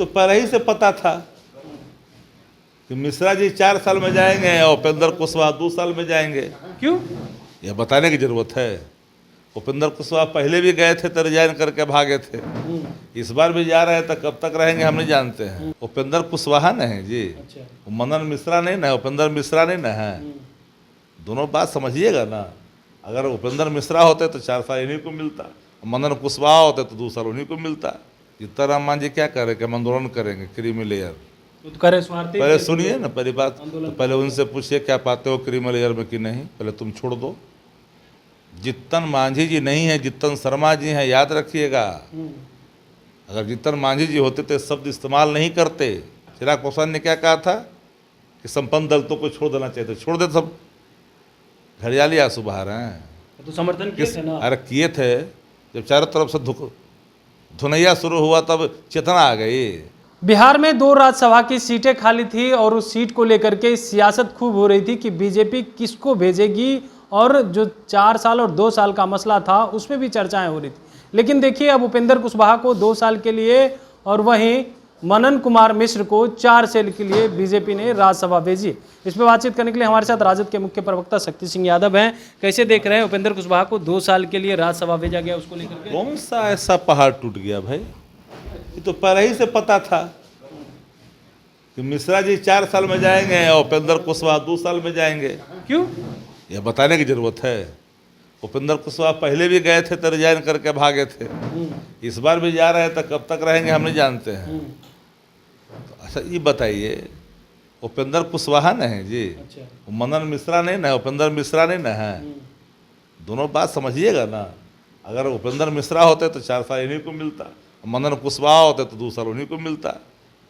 तो पहले ही से पता था कि मिश्रा जी 4 साल में जाएंगे और उपेंद्र कुशवाहा 2 साल में जाएंगे। क्यों? यह बताने की जरूरत है। उपेंद्र कुशवाहा पहले भी गए थे तो रिजाइन करके भागे थे, इस बार भी जा रहे हैं तो कब तक रहेंगे हम नहीं जानते हैं। उपेंद्र कुशवाहा नहीं है जी, अच्छा। मनन मिश्रा नहीं ना, उपेंद्र मिश्रा नहीं ना है। दोनों बात समझिएगा ना। अगर उपेंद्र मिश्रा होते तो 4 साल इन्हीं को मिलता, मनन कुशवाहा होते तो 2 साल उन्हीं को मिलता। सीताराम मांझी क्या करेंगे? आंदोलन करेंगे क्रीमी लेयर। तो करे स्वार्थी पहले सुनिए ना पहली बात, तो पहले उनसे पूछिए क्या पाते हो क्रीमी लेयर में कि नहीं, पहले तुम छोड़ दो। जितन मांझी जी नहीं है, जितन शर्मा जी हैं, याद रखिएगा। अगर जितन मांझी जी होते तो शब्द इस्तेमाल नहीं करते। चिराग पासवान ने क्या कहा था कि संपन्न दलितों को छोड़ देना चाहिए, छोड़ दे सब। घड़ियाली आंसू बहा रहे हैं। तो समर्थन किए थे ना? अरे किए थे, जब चारों तरफ से धुनैया शुरू हुआ तब चेतना आ गई। बिहार में 2 राज्यसभा की सीटें खाली थी और उस सीट को लेकर के सियासत खूब हो रही थी कि बीजेपी किसको भेजेगी, और जो 4 साल और 2 साल का मसला था उसमें भी चर्चाएं हो रही थी। लेकिन देखिए अब उपेंद्र कुशवाहा को 2 साल के लिए और वहीं मनन कुमार मिश्र को 4 साल के लिए बीजेपी ने राज्यसभा भेजी। इस पर बातचीत करने के लिए हमारे साथ राजद के मुख्य प्रवक्ता शक्ति सिंह यादव हैं। कैसे देख रहे हैं उपेंद्र कुशवाहा को 2 साल के लिए राज्यसभा भेजा गया, उसको लेकर के? कौन सा ऐसा पहाड़ टूट गया भाई? ये तो पहले ही से पता था कि मिश्रा जी 4 साल में जाएंगे और उपेंद्र कुशवाहा 2 साल में जाएंगे। क्यों? यह बताने की जरूरत है। उपेंद्र कुशवाहा पहले भी गए थे तो रिजाइन करके भागे थे, इस बार भी जा रहे हैं तो कब तक रहेंगे हम नहीं जानते हैं। तो अच्छा ये बताइए, उपेंद्र कुशवाहा नहीं है जी, अच्छा। मनन मिश्रा नहीं ना, उपेंद्र मिश्रा नहीं ना है। दोनों बात समझिएगा ना। अगर उपेंद्र मिश्रा होते तो 4 साल इन्हीं को मिलता, मनन कुशवाहा होते तो 2 साल उन्हीं को मिलता।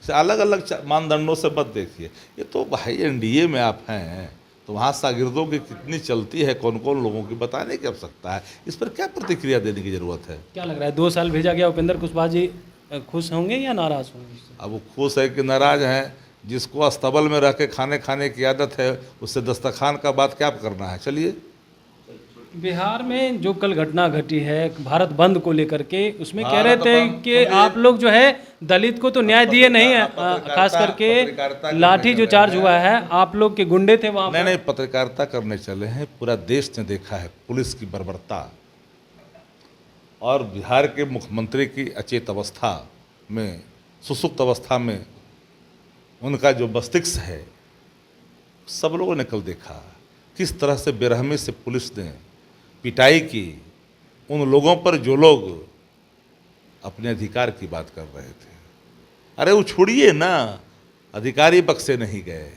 अलग अलग मानदंडों से मत देखिए। ये तो भाई एनडीए में आप हैं तो वहाँ शागिर्दों की कितनी चलती है, कौन कौन लोगों की, बताने की आवश्यकता है। इस पर क्या प्रतिक्रिया देने की जरूरत है? क्या लग रहा है 2 साल भेजा गया, उपेंद्र कुशवाहा जी खुश होंगे या नाराज होंगे? अब वो खुश है कि नाराज हैं? जिसको अस्तबल में रह के खाने की आदत है उससे दस्तरखान का बात क्या करना है। चलिए, बिहार में जो कल घटना घटी है भारत बंद को लेकर के, उसमें कह रहे थे कि आप लोग जो है दलित को तो न्याय दिए नहीं है, खास करके लाठी जो चार्ज हुआ है, आप लोग के गुंडे थे वहाँ पर। नहीं, पत्रकारिता करने चले हैं। पूरा देश ने देखा है पुलिस की बर्बरता और बिहार के मुख्यमंत्री की अचेत अवस्था में, सुसुप्त अवस्था में उनका जो मस्तिष्क है। सब लोगों ने कल देखा किस तरह से बेरहमी से पुलिस ने पिटाई की उन लोगों पर जो लोग अपने अधिकार की बात कर रहे थे। अरे वो छोड़िए ना, अधिकारी बक्से नहीं गए।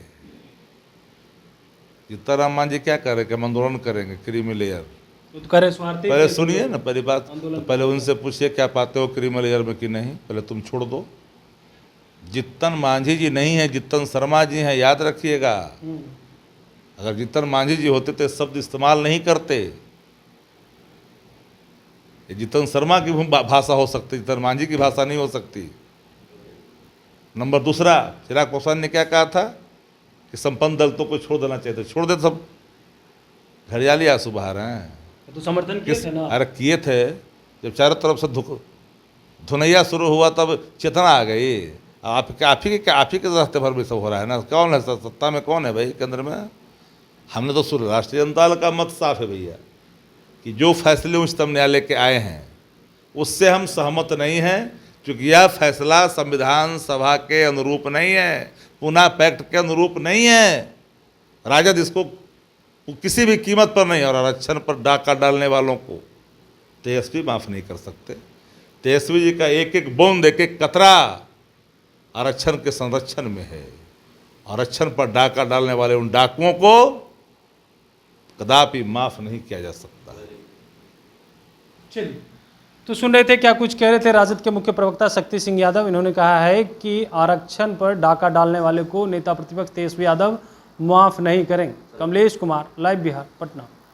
सीताराम मांझी क्या करेंगे? आंदोलन करेंगे क्रीमी लेयर। तो करे स्वार्थी पहले सुनिए ना पहली बात, तो पहले उनसे पूछिए क्या पाते हो क्रीमी लेयर में कि नहीं, पहले तुम छोड़ दो। जितन मांझी जी नहीं है, जितन शर्मा जी हैं, याद रखिएगा। अगर जितन मांझी जी होते तो शब्द इस्तेमाल नहीं करते। जितन शर्मा की भाषा हो सकती, जितन मांझी की भाषा नहीं हो सकती। नंबर दूसरा, चिराग पासवान ने क्या कहा था कि संपन्न दलितों को छोड़ देना चाहिए, छोड़ दे सब। घड़ियाली आंसू बहा रहे हैं। तो समर्थन किए थे ना? अरे किए थे, जब चारों तरफ से धुनैया शुरू हुआ तब चेतना आ गई। आप ही के रास्ते भर में सब हो रहा है ना। कौन है सत्ता में, कौन है भाई केंद्र में? हमने तो राष्ट्रीय जनता दल का मत साफ है भैया कि जो फैसले उच्चतम न्यायालय के आए हैं उससे हम सहमत नहीं हैं, क्योंकि यह फैसला संविधान सभा के अनुरूप नहीं है, पुनः पैक्ट के अनुरूप नहीं है। राजद इसको किसी भी कीमत पर नहीं, और आरक्षण पर डाका डालने वालों को तेजस्वी माफ़ नहीं कर सकते। तेजस्वी जी का एक एक बूंद, एक एक कतरा आरक्षण के संरक्षण में है। आरक्षण पर डाका डालने वाले उन डाकुओं को कदापि माफ नहीं किया जा सकता। चलिए, तो सुन रहे थे क्या कुछ कह रहे थे राजद के मुख्य प्रवक्ता शक्ति सिंह यादव। इन्होंने कहा है कि आरक्षण पर डाका डालने वाले को नेता प्रतिपक्ष तेजस्वी यादव माफ नहीं करेंगे। कमलेश कुमार, लाइव बिहार, पटना।